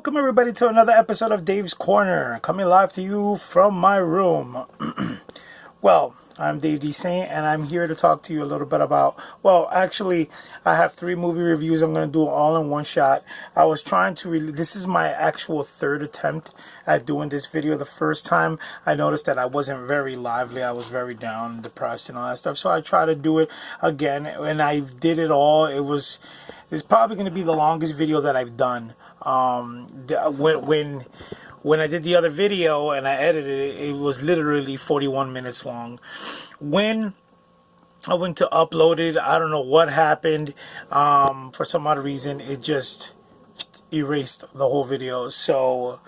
Welcome everybody to another episode of Dave's Corner, coming live to you from my room. Well, I'm Dave D. Saint, and I'm here to talk to you a little bit about, well, actually, I have 3 movie reviews. I'm going to do all in one shot. I was trying to, this is my actual 3rd attempt at doing this video. The first time, I noticed that I wasn't very lively. I was very down and depressed and all that stuff. So I tried to do it again, and I did it all. It's probably going to be the longest video that I've done. When I did the other video and I edited it, it was literally 41 minutes long. When I went to upload it, I don't know what happened. For some odd reason, it just erased the whole video. So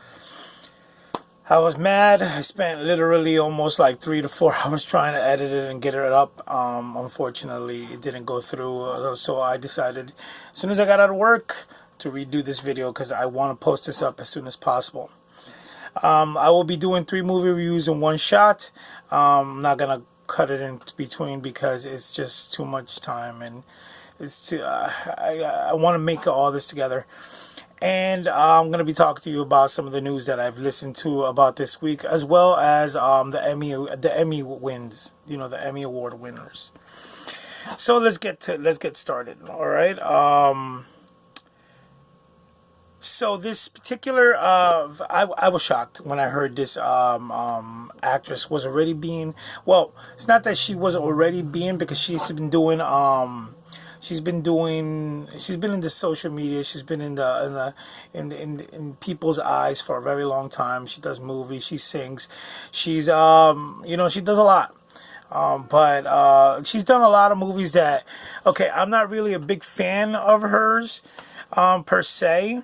I was mad. I spent literally almost like 3 to 4 hours trying to edit it and get it up. Unfortunately, it didn't go through. So I decided, as soon as I got out of work, to redo this video because I want to post this up as soon as possible. I will be doing 3 movie reviews in one shot. I'm not gonna cut it in between because it's just too much time, and it's too, I want to make all this together. And I'm gonna be talking to you about some of the news that I've listened to about this week, as well as the Emmy wins. You know, the Emmy Award winners. So let's get started. All right. So this particular, I was shocked when I heard this actress was already being, well, it's not that she was already being, because she's been doing, she's been in the social media, she's been in people's eyes for a very long time. She does movies, she sings, she's, you know, she does a lot. But she's done a lot of movies that, okay, I'm not really a big fan of hers, per se.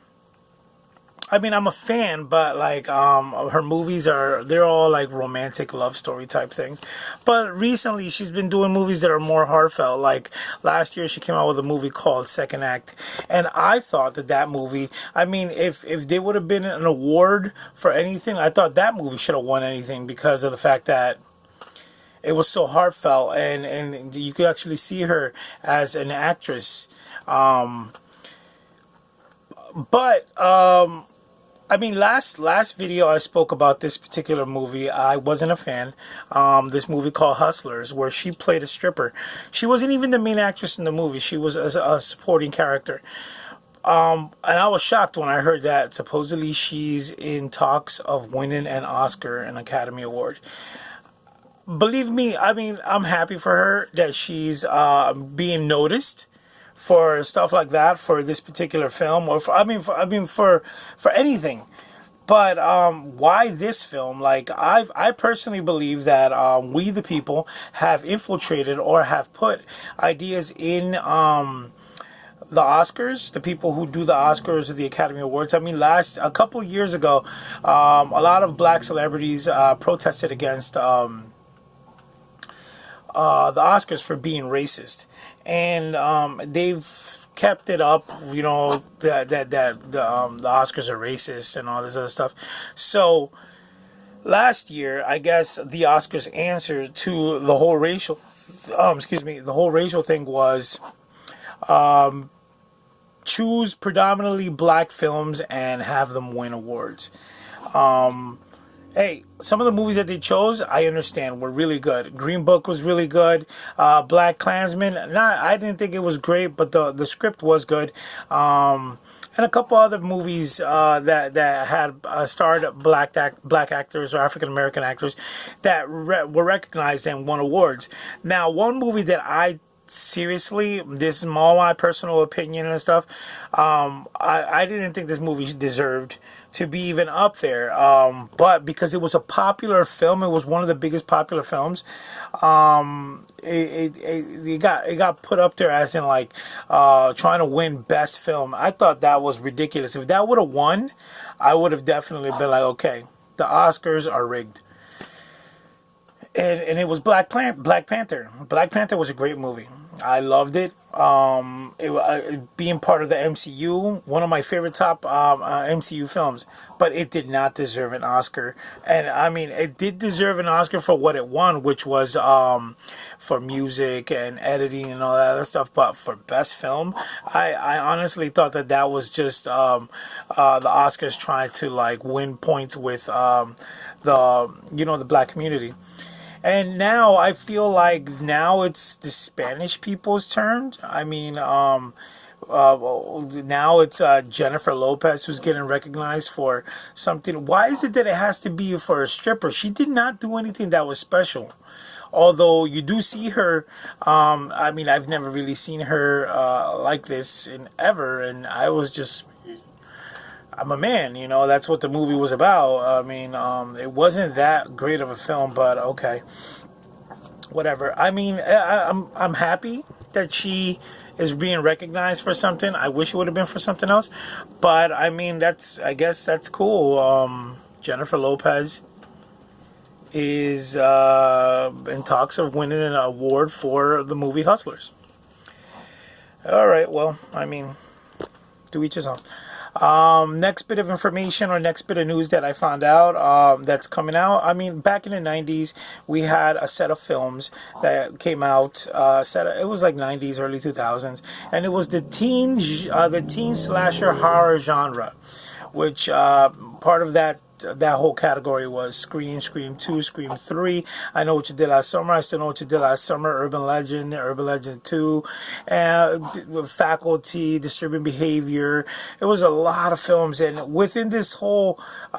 I mean, I'm a fan, but like her movies they're all like romantic love story type things. But recently she's been doing movies that are more heartfelt. Like last year she came out with a movie called Second Act, and I thought that movie, I mean, if there would have been an award for anything, I thought that movie should have won anything because of the fact that it was so heartfelt, and you could actually see her as an actress. I mean, last video I spoke about this particular movie. I wasn't a fan. This movie called Hustlers, where she played a stripper. She wasn't even the main actress in the movie. She was a supporting character. And I was shocked when I heard that supposedly she's in talks of winning an Oscar, an Academy Award. Believe me, I mean, I'm happy for her that she's being noticed for stuff like that, for this particular film, or for anything. But why this film? Like, I personally believe that we the people have infiltrated or have put ideas in the Oscars, the people who do the Oscars or the Academy Awards. I mean, a couple of years ago, a lot of black celebrities protested against the Oscars for being racist, and they've kept it up, you know, that the Oscars are racist and all this other stuff. So last year, I guess the Oscars answer to the whole racial, the whole racial thing was choose predominantly black films and have them win awards. Hey, some of the movies that they chose, I understand, were really good. Green Book was really good. Black Klansman, I didn't think it was great, but the script was good. And a couple other movies that had starred black actors or African American actors that were recognized and won awards. Now, one movie that I seriously, this is all my personal opinion and stuff, I didn't think this movie deserved to be even up there, but because it was a popular film, it was one of the biggest popular films, it got put up there as in like trying to win best film. I thought that was ridiculous. If that would have won, I would have definitely been like, okay, the Oscars are rigged. And it was Black Panther. Black Panther was a great movie. I loved it. Being part of the MCU, one of my favorite top MCU films, but it did not deserve an Oscar. And I mean, it did deserve an Oscar for what it won, which was for music and editing and all that other stuff. But for best film, I honestly thought that that was just the Oscars trying to like win points with the black community. And now I feel like now it's the Spanish people's turn. I mean, now it's Jennifer Lopez who's getting recognized for something. Why is it that it has to be for a stripper? She did not do anything that was special. Although you do see her, I mean, I've never really seen her like this in ever, and I was just I'm a man, that's what the movie was about. I mean, it wasn't that great of a film, but okay, whatever. I mean, I'm happy that she is being recognized for something. I wish it would have been for something else, but I mean, I guess that's cool. Jennifer Lopez is in talks of winning an award for the movie Hustlers. All right, well, I mean, to each his own. Next bit of information or next bit of news that I found out that's coming out. I mean, back in the 90s, we had a set of films that came out. It was like 90s, early 2000s, and it was the teen slasher horror genre, which part of that whole category was Scream, Scream 2, Scream 3, I Know What You Did Last Summer, I Still Know What You Did Last Summer, Urban Legend 2, and Faculty, Disturbing Behavior. It was a lot of films, and within this whole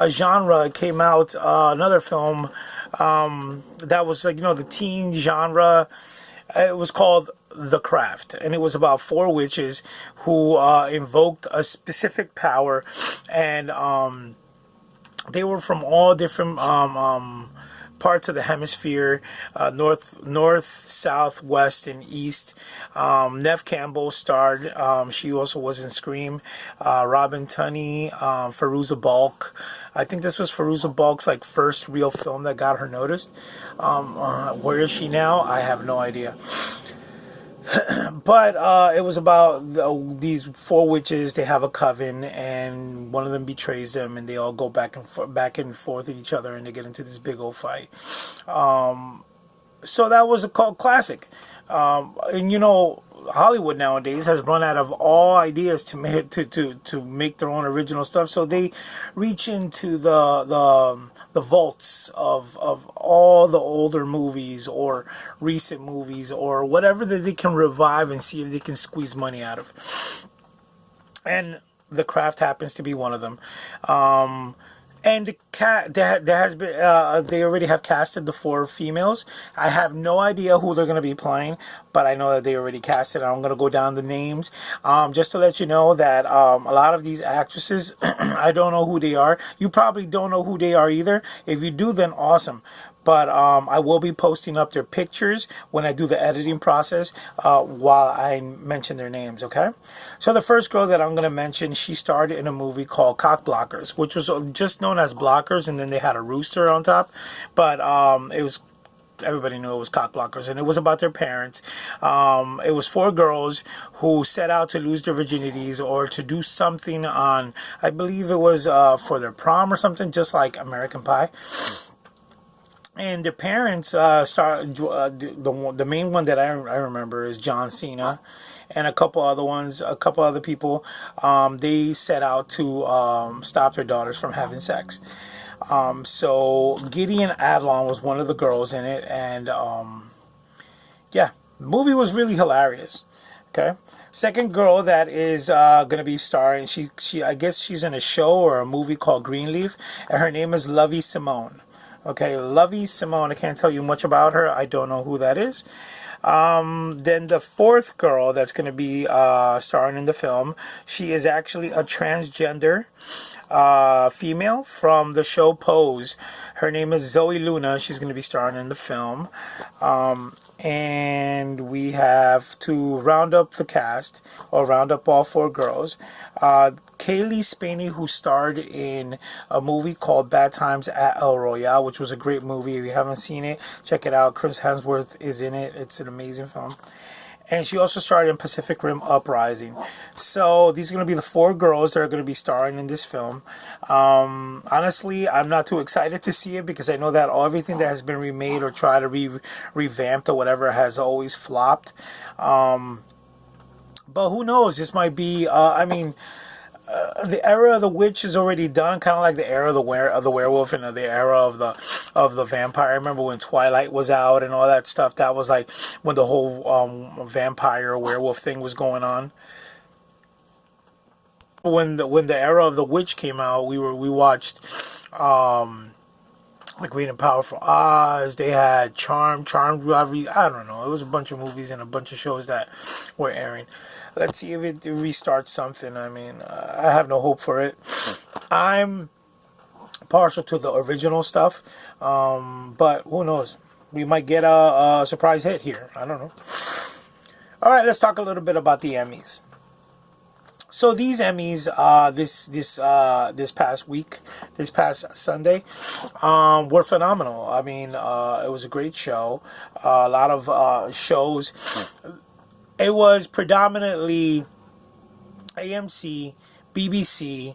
genre came out another film that was like, the teen genre. It was called The Craft, and it was about four witches who invoked a specific power, and they were from all different parts of the hemisphere, north, south, west, and east. Neve Campbell starred. She also was in Scream. Robin Tunney, Fairuza Balk. I think this was Fairuza Balk's like first real film that got her noticed. Where is she now? I have no idea. But it was about these four witches. They have a coven, and one of them betrays them, and they all go back and forth with each other, and they get into this big old fight. So that was a cult classic. And Hollywood nowadays has run out of all ideas to make their own original stuff. So they reach into the vaults of all the older movies or recent movies or whatever that they can revive and see if they can squeeze money out of. And The Craft happens to be one of them. And there has been they already have casted the four females. I have no idea who they're going to be playing, but I know that they already casted. I'm going to go down the names just to let you know that a lot of these actresses, I don't know who they are. You probably don't know who they are either. If you do, then awesome. But I will be posting up their pictures when I do the editing process while I mention their names, okay? So the first girl that I'm going to mention, she starred in a movie called Cock Blockers, which was just known as Blockers, and then they had a rooster on top. But it was... everybody knew it was Cock Blockers, and it was about their parents. It was four girls who set out to lose their virginities or to do something on, I believe it was for their prom or something, just like American Pie. And their parents the main one that I remember is John Cena, and a couple other people. They set out to stop their daughters from having sex. So Gideon Adlon was one of the girls in it, and yeah, the movie was really hilarious. Okay. Second girl that is gonna be starring, she I guess she's in a show or a movie called Greenleaf, and her name is Lovey Simone. Okay, Lovey Simone. I can't tell you much about her. I don't know who that is. Then the fourth girl that's going to be starring in the film, she is actually a transgender female from the show Pose. Her name is Zoe Luna. She's going to be starring in the film. And we have to round up the cast, or round up all four girls. Kaylee Spaney, who starred in a movie called Bad Times at El Royale, which was a great movie. If you haven't seen it, check it out. Chris Hemsworth is in it. It's an amazing film. and she also starred in Pacific Rim Uprising. So these are going to be the 4 girls that are going to be starring in this film. Honestly, I'm not too excited to see it because I know that everything that has been remade or tried to revamped or whatever has always flopped. But who knows? This might be. The era of the witch is already done, kind of like the era of the werewolf and the era of the vampire. I remember when Twilight was out and all that stuff. That was like when the whole vampire werewolf thing was going on. When the era of the witch came out, we watched like Great and Powerful Oz. They had Charmed Robbery. I don't know. It was a bunch of movies and a bunch of shows that were airing. Let's see if it restarts something. I mean, I have no hope for it. I'm partial to the original stuff, but who knows? We might get a surprise hit here. I don't know. All right, let's talk a little bit about the Emmys. So these Emmys, this past week, this past Sunday, were phenomenal. I mean, it was a great show. A lot of shows. It was predominantly AMC, BBC,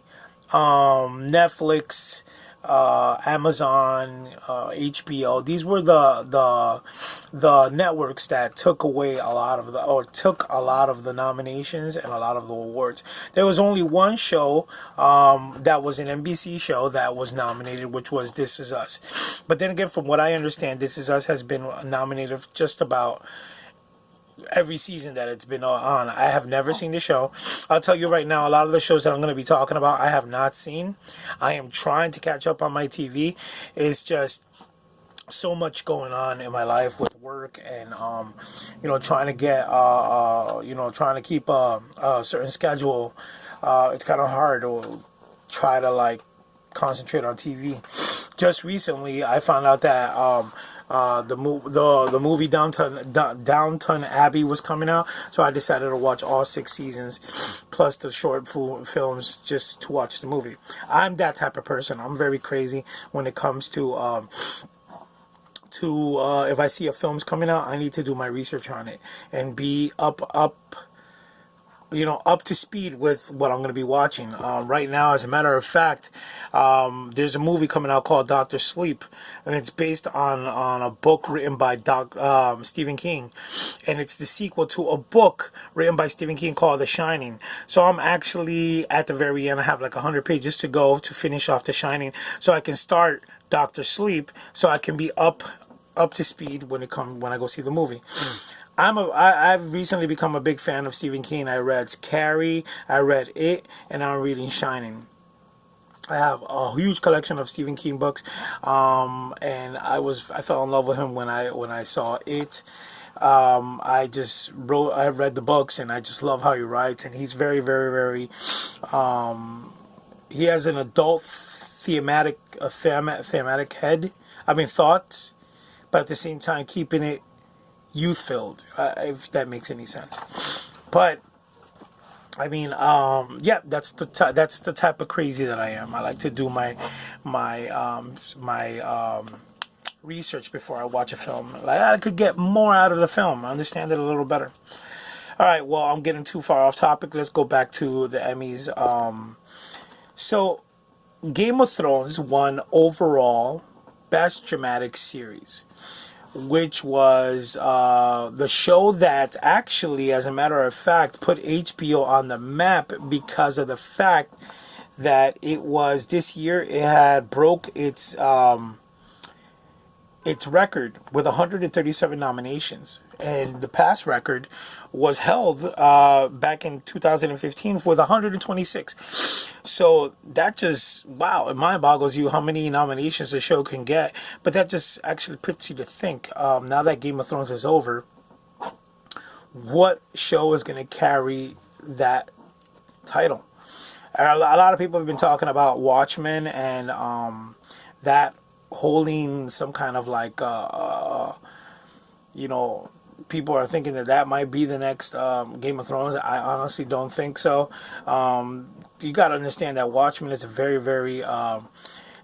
Netflix, Amazon, HBO. These were the networks that took away took a lot of the nominations and a lot of the awards. There was only one show that was an NBC show that was nominated, which was This Is Us. But then again, from what I understand, This Is Us has been nominated just about every season that it's been on. I have never seen the show. I'll tell you right now, a lot of the shows that I'm going to be talking about, I have not seen. I am trying to catch up on my TV. It's just so much going on in my life with work and trying to get trying to keep a certain schedule. It's kind of hard to try to like concentrate on TV. Just recently, I found out that the movie Downton Abbey was coming out, so I decided to watch all 6 seasons plus the short films just to watch the movie. I'm that type of person. I'm very crazy when it comes to if I see a film's coming out, I need to do my research on it and be up to speed with what I'm going to be watching. Right now, as a matter of fact, there's a movie coming out called Dr. Sleep, and it's based on a book written by Stephen King, and it's the sequel to a book written by Stephen King called The Shining. So I'm actually at the very end. I have like 100 pages to go to finish off The Shining, so I can start Dr. Sleep, so I can be up to speed when I go see the movie. I've recently become a big fan of Stephen King. I read Carrie, I read It, and I'm reading Shining. I have a huge collection of Stephen King books, and I fell in love with him when I saw It. I read the books, and I just love how he writes, and he's very, very, very. He has an adult thematic head. Thoughts, but at the same time keeping it youth-filled, if that makes any sense. But that's the type of crazy that I am. I like to do my research before I watch a film. Like, I could get more out of the film, understand it a little better. All right, well, I'm getting too far off topic. Let's go back to the Emmys. So Game of Thrones won overall Best Dramatic Series, which was the show that actually, as a matter of fact, put HBO on the map because of the fact that it was this year it had broke its record with 137 nominations, and the past record was held back in 2015 with 126. So that just, wow, it mind boggles you how many nominations a show can get. But that just actually puts you to think, now that Game of Thrones is over, what show is going to carry that title? A lot of people have been talking about Watchmen and that holding some kind of like, people are thinking that might be the next Game of Thrones. I honestly don't think so. You got to understand that Watchmen is a very, very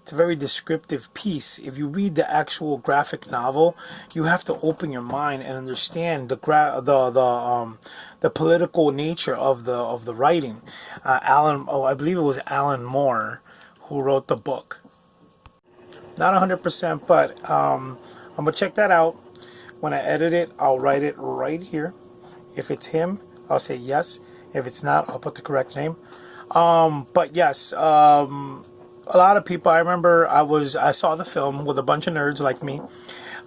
it's a very descriptive piece. If you read the actual graphic novel, you have to open your mind and understand the political nature of the writing. I believe it was Alan Moore who wrote the book. Not 100%, but I'm gonna check that out. When I edit it, I'll write it right here. If it's him, I'll say yes. If it's not, I'll put the correct name. But yes, a lot of people. I remember I saw the film with a bunch of nerds like me.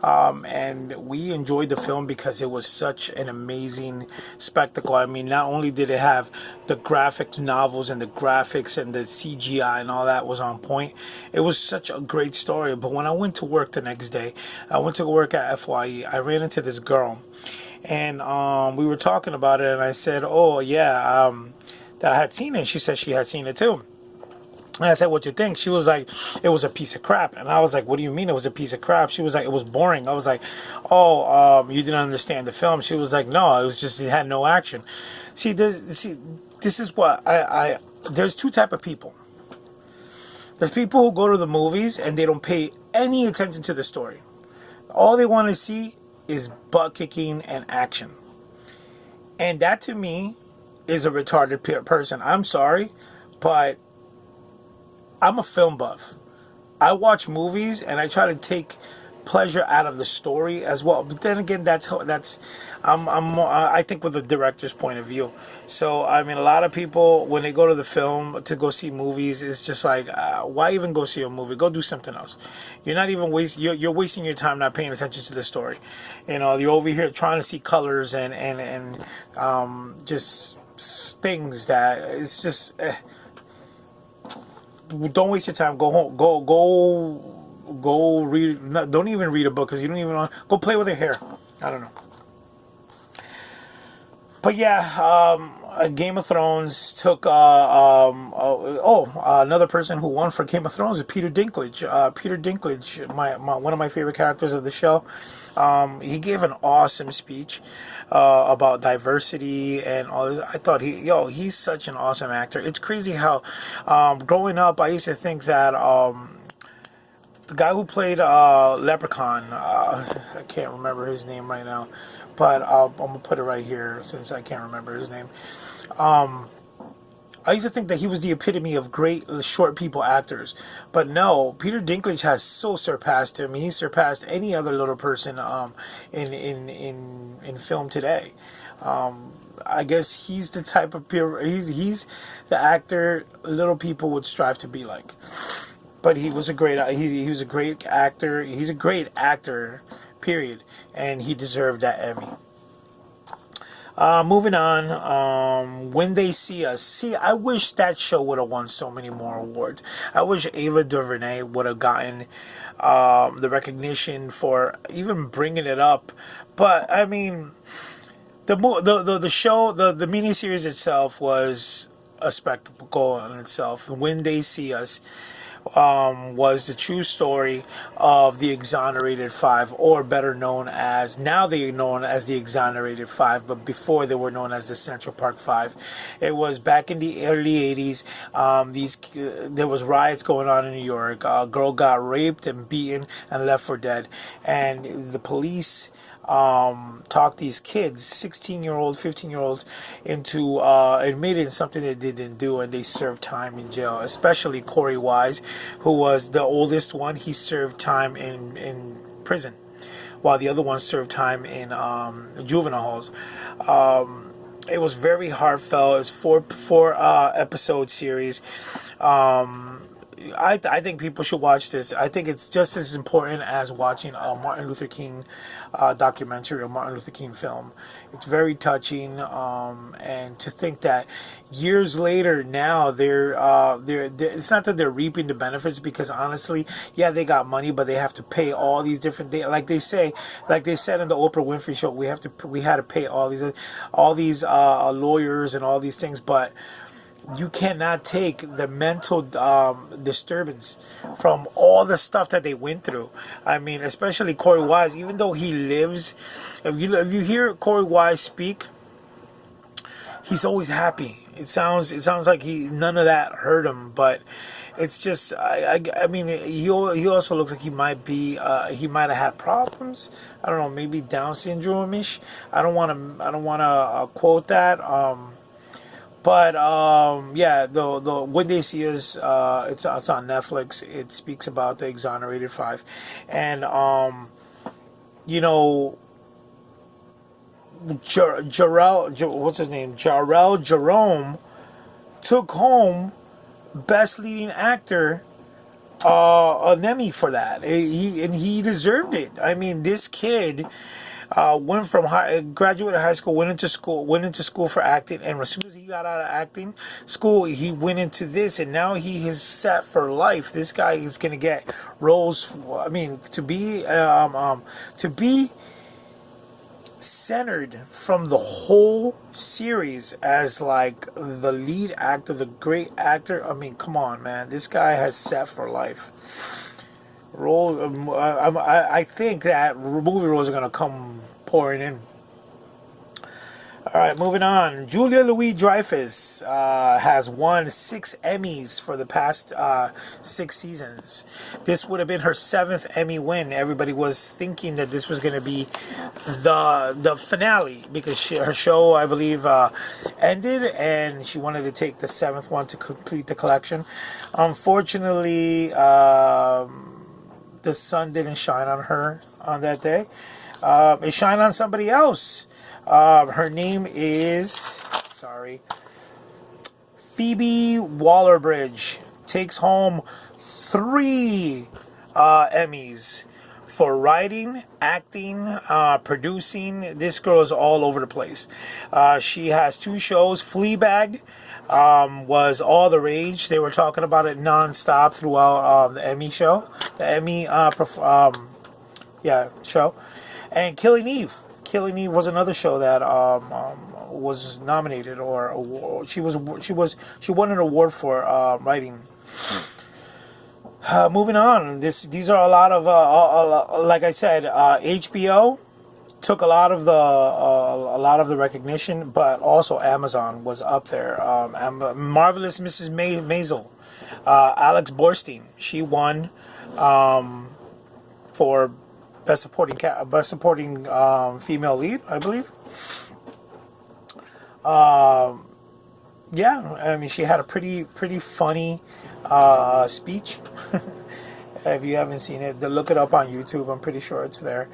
And we enjoyed the film because it was such an amazing spectacle. I mean, not only did it have the graphic novels and the graphics and the CGI and all that was on point, it was such a great story. But when I went to work the next day, I went to work at FYE, I ran into this girl, and we were talking about it, and I said, oh yeah, that I had seen it. She said she had seen it too. And I said, what you think? She was like, it was a piece of crap. And I was like, what do you mean it was a piece of crap? She was like, it was boring. I was like, oh, you didn't understand the film. She was like, no, it was just, it had no action. This is what there's two type of people. There's people who go to the movies and they don't pay any attention to the story. All they want to see is butt kicking and action. And that to me is a retarded person. I'm sorry, but I'm a film buff. I watch movies and I try to take pleasure out of the story as well. But then again, I think with the director's point of view. So I mean, a lot of people when they go to the film to go see movies, it's just like, why even go see a movie? Go do something else. You're not even you're wasting your time not paying attention to the story. You know, you're over here trying to see colors and just things that it's just. Don't waste your time. Go home. Go read. No, don't even read a book because you don't even want. Go play with your hair. I don't know. But yeah, Game of Thrones took. Another person who won for Game of Thrones is Peter Dinklage. Peter Dinklage, one of my favorite characters of the show. He gave an awesome speech about diversity and all this. I thought he's such an awesome actor. It's crazy how growing up I used to think that the guy who played Leprechaun, I can't remember his name right now, but I'm gonna put it right here since I can't remember his name. I used to think that he was the epitome of great short people actors, but no, Peter Dinklage has so surpassed him. He surpassed any other little person in film today. I guess he's the type of he's the actor little people would strive to be like. But he was a great he was a great actor. He's a great actor, period, and he deserved that Emmy. Moving on, When They See Us. See, I wish that show would have won so many more awards. I wish Ava DuVernay would have gotten the recognition for even bringing it up. But I mean, the show, the miniseries itself was a spectacle in itself. When They See Us was the true story of the Exonerated Five, or better known as, now they're known as the Exonerated Five, but before they were known as the Central Park Five. It was back in the early 80s. There was riots going on in New York. A girl got raped and beaten and left for dead, and the police talked these kids, 16-year-old, 15-year-olds, into admitting something they didn't do, and they served time in jail. Especially Corey Wise, who was the oldest one. He served time in prison, while the other one served time in juvenile halls. It was very heartfelt. It's four episode series. I think people should watch this. I think it's just as important as watching a Martin Luther King documentary or Martin Luther King film. It's very touching, and to think that years later now they're it's not that they're reaping the benefits, because honestly, yeah, they got money, but they have to pay all these different like they said in the Oprah Winfrey Show, we had to pay all these lawyers and all these things, but you cannot take the mental disturbance from all the stuff that they went through. I mean, especially Corey Wise, even though he lives, if you hear Corey Wise speak, he's always happy. It sounds like none of that hurt him, but It's just I mean he also looks like he might have had problems. I don't know, maybe Down syndrome ish. I don't want to quote that. But yeah, the When They See Us, it's on Netflix. It speaks about the exonerated five, and you know, what's his name? Jarrell Jerome took home Best Leading Actor an Emmy for that. He deserved it. I mean, this kid graduated high school, went into school for acting, and as soon as he got out of acting school, he went into this, and now he is set for life. This guy is gonna get roles. I mean, to be centered from the whole series as like the lead actor, the great actor. I mean, come on, man, this guy has set for life. I think that movie roles are gonna come pouring in. All right, moving on. Julia Louis-Dreyfus has won 6 Emmys for the past 6 seasons. This would have been her 7th Emmy win. Everybody was thinking that this was going to be the finale because her show, I believe, ended, and she wanted to take the 7th one to complete the collection. Unfortunately, the sun didn't shine on her on that day. It shined on somebody else. Her name is, Phoebe Waller-Bridge. Takes home 3 Emmys for writing, acting, producing. This girl is all over the place. She has 2 shows. Fleabag was all the rage. They were talking about it nonstop throughout the Emmy show. The Emmy show. And Killing Eve. Killing Eve was another show that was nominated, or she won an award for writing. Moving on, these are a lot of like I said, HBO took a lot of the recognition, but also Amazon was up there. Marvelous Mrs. Maisel, Alex Borstein, she won for best supporting female lead, I believe. Yeah, I mean, she had a pretty funny speech. If you haven't seen it, look it up on YouTube. I'm pretty sure it's there.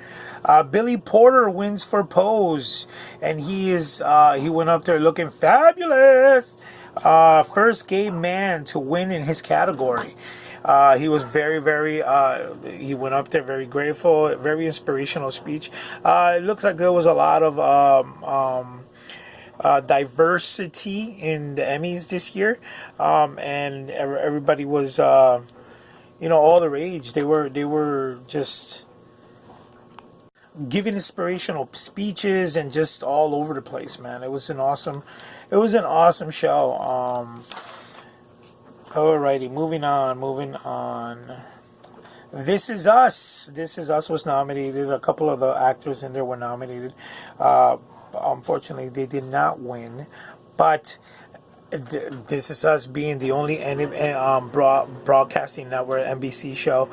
Billy Porter wins for Pose, and he went up there looking fabulous. First gay man to win in his category. He was very, he went up there very grateful, very inspirational speech. It looks like there was a lot of diversity in the Emmys this year, and everybody was, all the rage. They were just giving inspirational speeches and just all over the place, man. It was an awesome show. Alrighty, moving on. This Is Us. This Is Us was nominated. A couple of the actors in there were nominated. Unfortunately, they did not win. But This Is Us being the only broadcasting network, NBC show,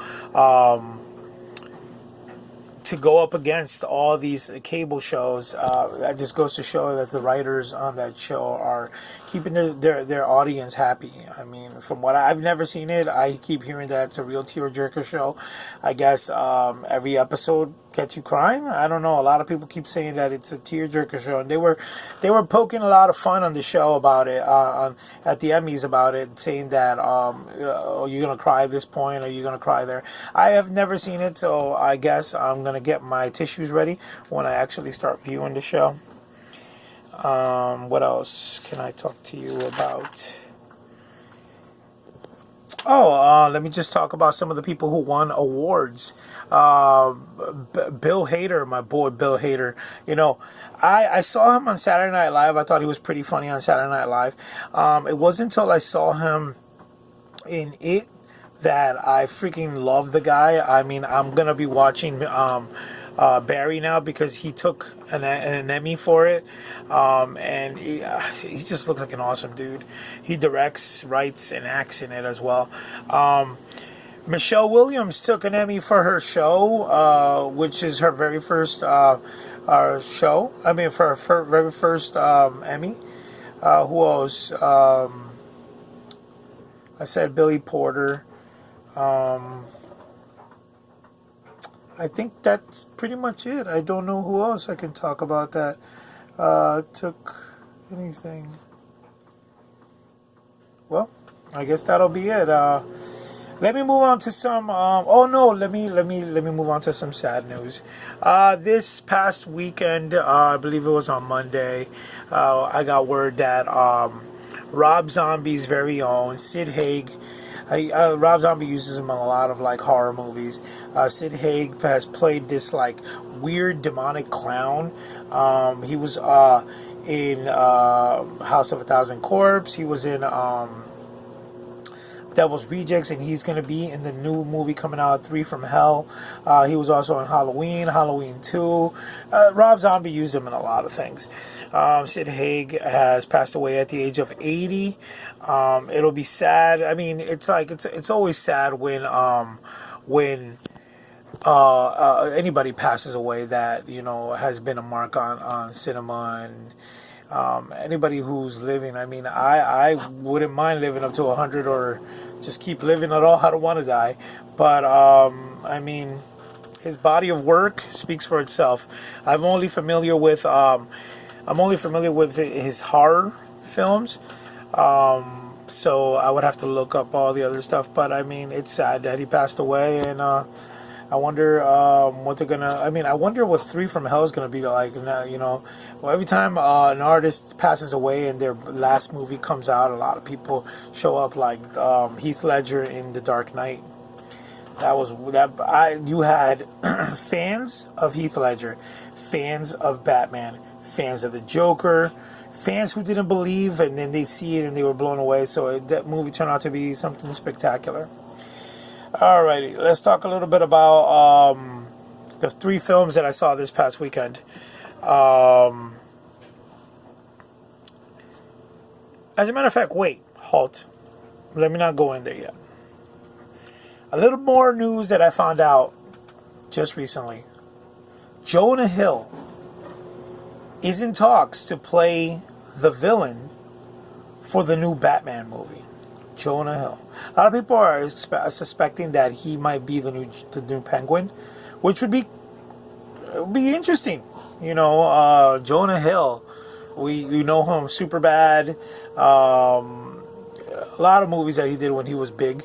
to go up against all these cable shows, that just goes to show that the writers on that show are keeping their audience happy. I mean, from what I've never seen it, I keep hearing that it's a real tearjerker show. I guess every episode gets you crying. I don't know. A lot of people keep saying that it's a tearjerker show, and they were poking a lot of fun on the show about it, at the Emmys about it, saying that are you gonna cry at this point? Are you gonna cry there? I have never seen it, so I guess I'm gonna get my tissues ready when I actually start viewing the show. What else can I talk to you about? Let me just talk about some of the people who won awards. Bill Hader, my boy Bill Hader. I saw him on Saturday Night Live. I thought he was pretty funny on Saturday Night Live. It wasn't until I saw him in It that I freaking love the guy. I mean, I'm gonna be watching Barry now because he took an Emmy for it, and he just looks like an awesome dude. He directs, writes, and acts in it as well. Michelle Williams took an Emmy for her show, which is her very first show. I mean, for her very first Emmy. Who else? I said Billy Porter. I think that's pretty much it. I don't know who else I can talk about that took anything. Well, I guess that'll be it. Let me move on to some. Oh no, let me move on to some sad news. This past weekend, I believe it was on Monday, I got word that Rob Zombie's very own Sid Haig. Rob Zombie uses him in a lot of like horror movies. Sid Haig has played this like weird demonic clown. He was in House of a Thousand Corpse. He was in Devil's Rejects, and he's going to be in the new movie coming out, 3 from Hell. He was also in Halloween 2. Rob Zombie used him in a lot of things. Sid Haig has passed away at the age of 80. It'll be sad. I mean, it's always sad when anybody passes away that has been a mark on cinema and anybody who's living. I mean, I wouldn't mind living up to 100 or just keep living at all. I don't want to die, but I mean, his body of work speaks for itself. I'm only familiar with his horror films. So I would have to look up all the other stuff, but I mean, it's sad that he passed away, and I wonder what they're gonna. I mean, I wonder what 3 from Hell is gonna be like. Well, every time an artist passes away and their last movie comes out, a lot of people show up, like Heath Ledger in The Dark Knight. You had fans of Heath Ledger, fans of Batman, fans of the Joker, fans who didn't believe, and then they see it and they were blown away. So that movie turned out to be something spectacular. Alrighty, let's talk a little bit about the 3 films that I saw this past weekend. As a matter of fact, wait, halt. Let me not go in there yet. A little more news that I found out just recently. Jonah Hill is in talks to play the villain for the new Batman movie. Jonah Hill. A lot of people are suspecting that he might be the new Penguin, which would be interesting. Jonah Hill. We know him Superbad. A lot of movies that he did when he was big.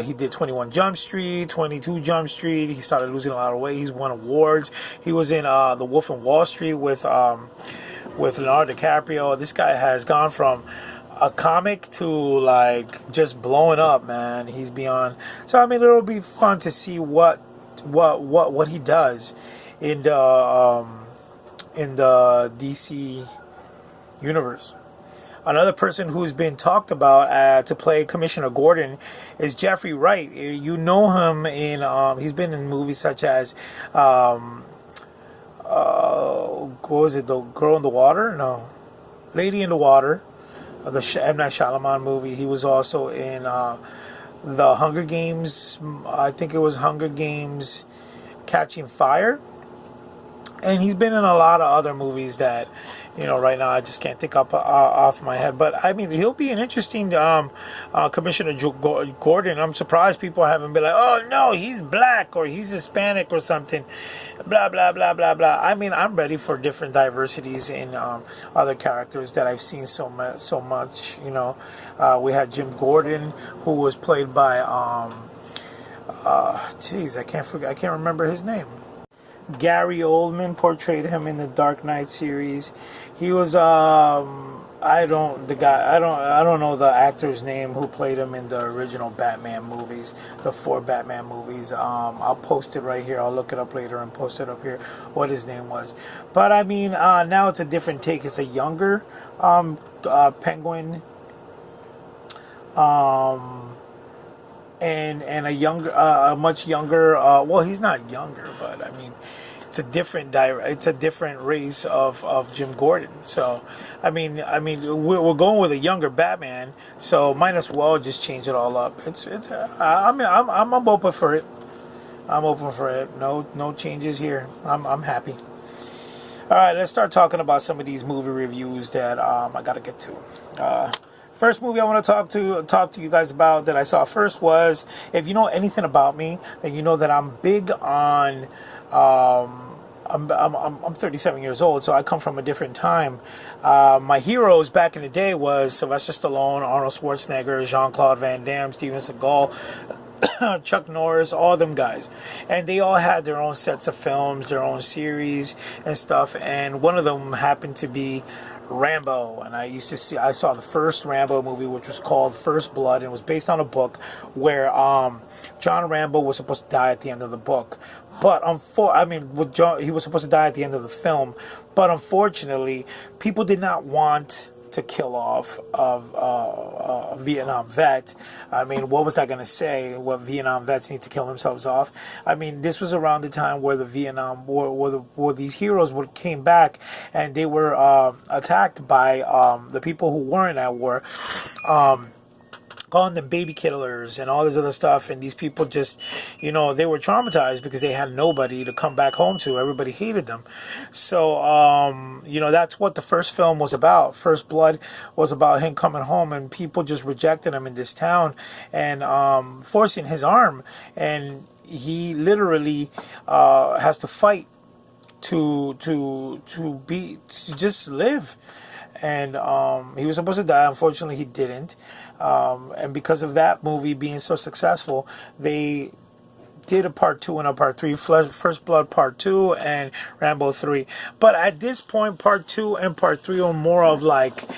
He did 21 Jump Street, 22 Jump Street. He started losing a lot of weight. He's won awards. He was in The Wolf of Wall Street with Leonardo DiCaprio. This guy has gone from a comic to like just blowing up, man. He's beyond. So I mean, it'll be fun to see what he does in the DC universe. Another person who's been talked about to play Commissioner Gordon is Jeffrey Wright. You know him in he's been in movies such as what was it, The Girl in the Water? No, Lady in the Water. The M. Night Shyamalan movie. He was also in the Hunger Games. I think it was Hunger Games Catching Fire. And he's been in a lot of other movies that, right now I just can't think up off my head. But I mean, he'll be an interesting Commissioner Gordon. I'm surprised people haven't been like, oh no, he's black or he's Hispanic or something. Blah blah blah blah blah. I mean, I'm ready for different diversities in other characters that I've seen so much. We had Jim Gordon, who was played by I can't remember his name. Gary Oldman portrayed him in the Dark Knight series. He was I don't know the actor's name who played him in the original Batman movies, the 4 Batman movies. I'll post it right here. I'll look it up later and post it up here what his name was. But I mean, now it's a different take. It's a younger Penguin, and a much younger. Well, he's not younger, but I mean, it's a it's a different race of Jim Gordon. So, we're going with a younger Batman, so might as well just change it all up. I'm open for it. I'm open for it. No changes here. I'm happy. All right, let's start talking about some of these movie reviews that I gotta get to. First movie I want to talk to you guys about that I saw first was, if you know anything about me, then you know that I'm big on. I'm 37 years old, so I come from a different time. My heroes back in the day was Sylvester Stallone, Arnold Schwarzenegger, Jean-Claude Van Damme, Steven Seagal, Chuck Norris, all them guys, and they all had their own sets of films, their own series and stuff. And one of them happened to be Rambo, and I saw the first Rambo movie, which was called First Blood, and it was based on a book where John Rambo was supposed to die at the end of the book. But he was supposed to die at the end of the film, but unfortunately, people did not want to kill off a Vietnam vet. What was that going to say? What Vietnam vets need to kill themselves off? This was around the time where the Vietnam War, where these heroes came back, and they were attacked by the people who weren't at war. Calling them baby killers and all this other stuff, and these people just, they were traumatized because they had nobody to come back home to. Everybody hated them. So, that's what the first film was about. First Blood was about him coming home, and people just rejected him in this town and forcing his arm, and he literally has to fight to just live. And he was supposed to die. Unfortunately, he didn't. And because of that movie being so successful, they did a part 2 and a part 3, First Blood part 2 and Rambo 3. But at this point, part 2 and part 3 are more of like,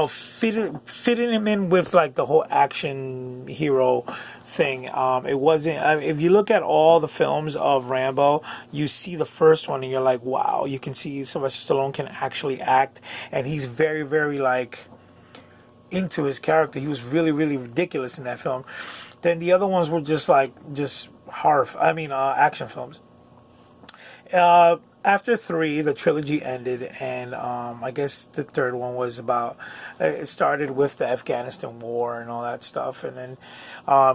fitting him in with like the whole action hero thing. It wasn't. If you look at all the films of Rambo, you see the first one and you're like, wow, you can see Sylvester Stallone can actually act, and he's very, very like into his character. He was really, really ridiculous in that film. Then the other ones were just horror. Action films. After 3, the trilogy ended, and I guess the third one was about. It started with the Afghanistan War and all that stuff, and then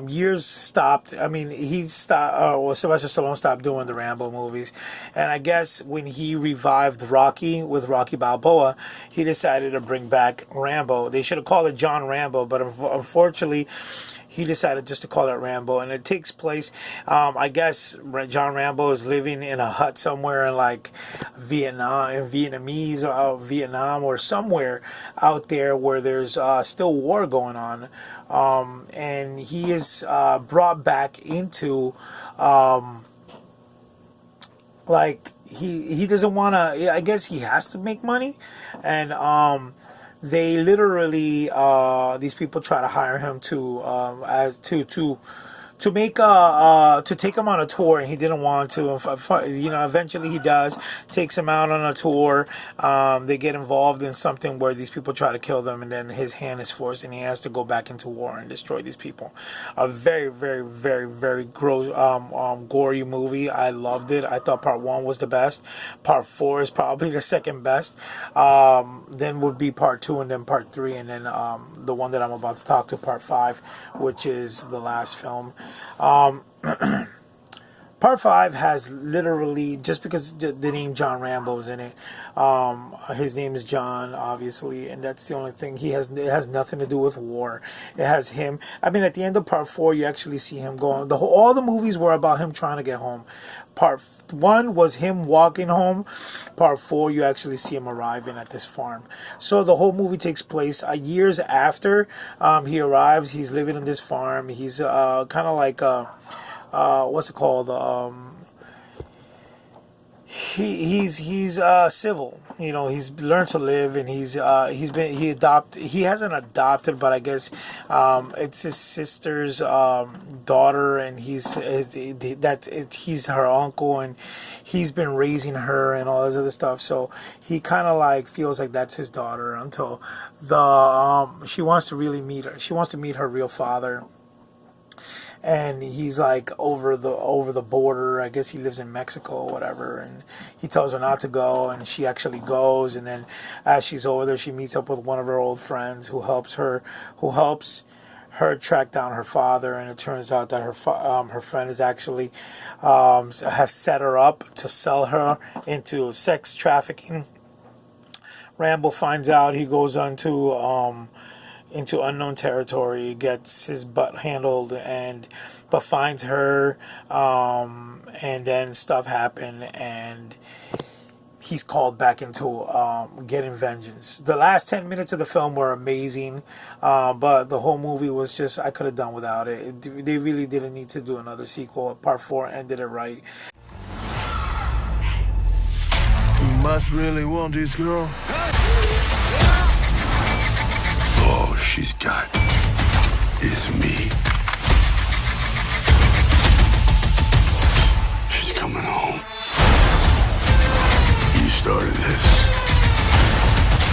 years stopped. He stopped. Sylvester Stallone stopped doing the Rambo movies, and I guess when he revived Rocky with Rocky Balboa, he decided to bring back Rambo. They should have called it John Rambo, but unfortunately, he decided just to call it Rambo, and it takes place, I guess John Rambo is living in a hut somewhere in like Vietnamese or Vietnam or somewhere out there where there's still war going on, and he is brought back into he doesn't want to. I guess he has to make money, and they literally these people try to hire him to make to take him on a tour, and he didn't want to. Eventually he does, takes him out on a tour. They get involved in something where these people try to kill them, and then his hand is forced, and he has to go back into war and destroy these people. A very, very, very, very gross, gory movie. I loved it. I thought part 1 was the best. Part 4 is probably the second best. Then would be part 2, and then part 3, and then the one that I'm about to talk to, part 5, which is the last film. Part 5 has literally, just because the name John Rambo is in it, his name is John, obviously, and that's the only thing. It has nothing to do with war. It has him. At the end of part 4, you actually see him going. All the movies were about him trying to get home. Part 1 was him walking home. Part 4, you actually see him arriving at this farm. So the whole movie takes place years after he arrives. He's living on this farm. He's kind of like what's it called? He's civil. He's learned to live, and he hasn't adopted, but I guess it's his sister's daughter, and he's her uncle, and he's been raising her and all this other stuff. So he kind of like feels like that's his daughter until she wants to really meet her. She wants to meet her real father. and he's like over the border. I guess he lives in Mexico or whatever, and he tells her not to go, and she actually goes. And then as she's over there, she meets up with one of her old friends who helps her track down her father. And it turns out that her friend is actually has set her up to sell her into sex trafficking. Rambo finds out. He goes on to into unknown territory, gets his butt handled, but finds her, and then stuff happen, and he's called back into getting vengeance. The last 10 minutes of the film were amazing, but the whole movie was just, I could have done without it. They really didn't need to do another sequel. Part 4 ended it right. You must really want this girl. All she's got is me. She's coming home. You started this.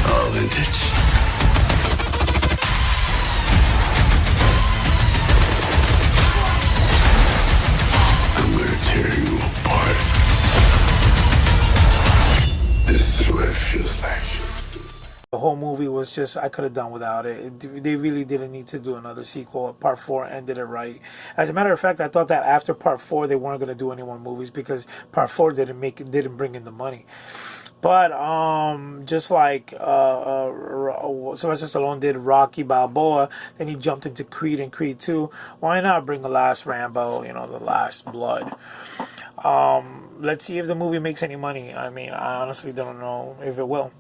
I'll end it. I'm gonna tear you apart. This is what it feels like. The whole movie was just, I could have done without it. They really didn't need to do another sequel. Part 4 ended it right. As a matter of fact, I thought that after Part 4 they weren't going to do any more movies because Part 4 didn't bring in the money. But just like Sylvester Stallone did Rocky Balboa, then he jumped into Creed and Creed 2. Why not bring the last Rambo, the last blood? Let's see if the movie makes any money. I mean, I honestly don't know if it will.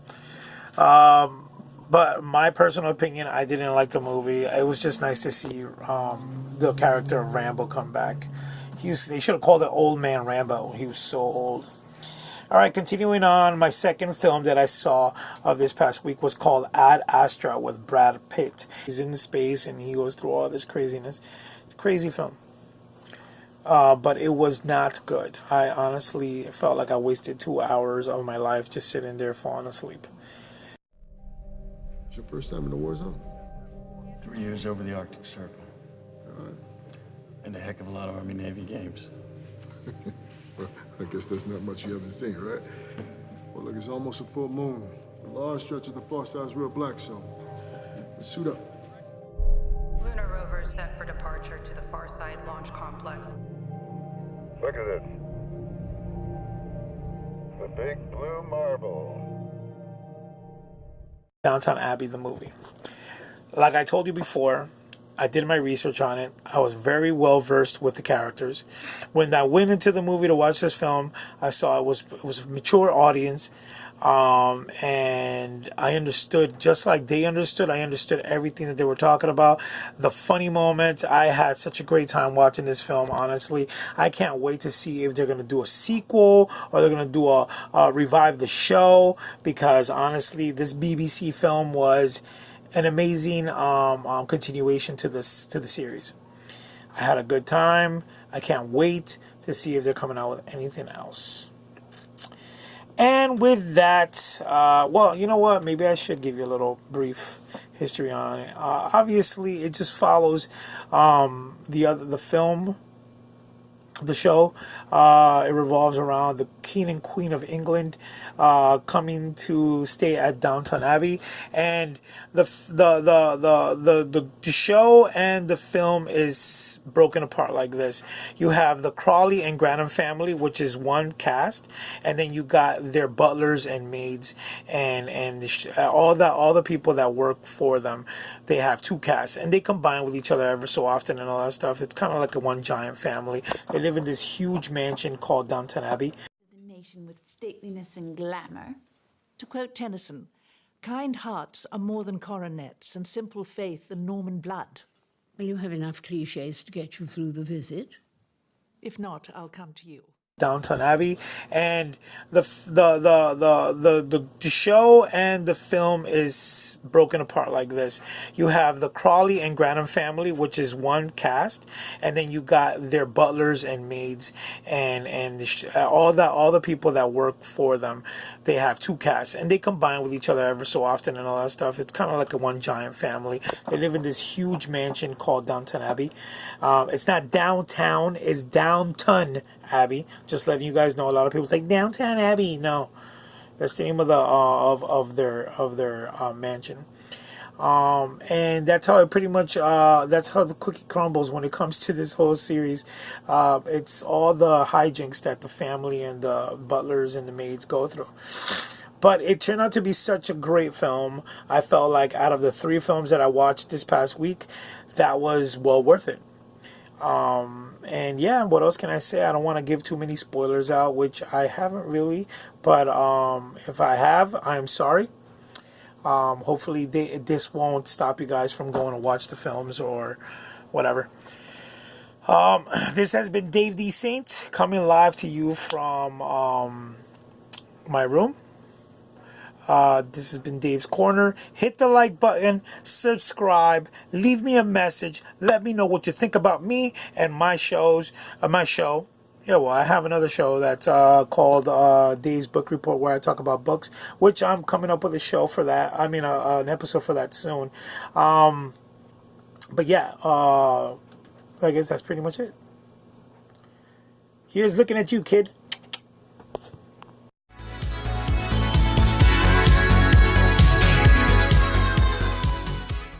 But my personal opinion, I didn't like the movie. It was just nice to see the character of Rambo come back. They should have called it Old Man Rambo. He was so old. All right, continuing on, my second film that I saw of this past week was called Ad Astra with Brad Pitt. He's in space and he goes through all this craziness. It's a crazy film. But it was not good. I honestly felt like I wasted 2 hours of my life just sitting there falling asleep. Your first time in the war zone? 3 years over the Arctic Circle. All right. And a heck of a lot of Army-Navy games. Well, I guess that's not much you haven't seen, right? Well, look, it's almost a full moon. The large stretch of the far side is real black, so let's suit up. Lunar rover set for departure to the Far Side Launch Complex. Look at this. The big blue marble. Downton Abbey, the movie. Like I told you before, I did my research on it. I was very well versed with the characters. When I went into the movie to watch this film, I saw it was a mature audience, and I understood just like they understood. I understood everything that they were talking about. The funny moments. I had such a great time watching this film. Honestly, I can't wait to see if they're going to do a sequel or they're going to do a revive the show, because honestly, this BBC film was an amazing continuation to the series. I had a good time. I can't wait to see if they're coming out with anything else. And with that, well, you know what? Maybe I should give you a little brief history on it. Obviously, it just follows the film. The show, it revolves around the king and queen of England coming to stay at Downton Abbey, and the show and the film is broken apart like this. You have the Crawley and Granham family, which is one cast, and then you got their butlers and maids and all the people that work for them. They have two casts, and they combine with each other ever so often and all that stuff. It's kind of like a one giant family. They live in this huge mansion called Downton Abbey. The nation with stateliness and glamour. To quote Tennyson, kind hearts are more than coronets, and simple faith than Norman blood. Will you have enough cliches to get you through the visit? If not, I'll come to you. Downton Abbey, and the show and the film is broken apart like this. You have the Crawley and Granham family, which is one cast, and then you got their butlers and maids and all the people that work for them. They have two casts, and they combine with each other ever so often and all that stuff. It's kind of like a one giant family. They live in this huge mansion called Downton Abbey. It's not downtown, it's Downton Abbey. Just letting you guys know. A lot of people say Downtown Abbey. No, that's the name of the of their mansion. And that's how it pretty much. That's how the cookie crumbles when it comes to this whole series. It's all the hijinks that the family and the butlers and the maids go through. But it turned out to be such a great film. I felt like out of the 3 films that I watched this past week, that was well worth it. And yeah, what else can I say? I don't want to give too many spoilers out, which I haven't really, but if I have, I'm sorry. Hopefully this won't stop you guys from going to watch the films or whatever. This has been Dave D. Saint coming live to you from my room. This has been Dave's Corner. Hit the like button, subscribe, leave me a message, let me know what you think about me and my shows. My show. Yeah, well, I have another show that's called Dave's Book Report, where I talk about books, which I'm coming up with a show for that. I mean, an episode for that soon. But yeah, I guess that's pretty much it. Here's looking at you, kid.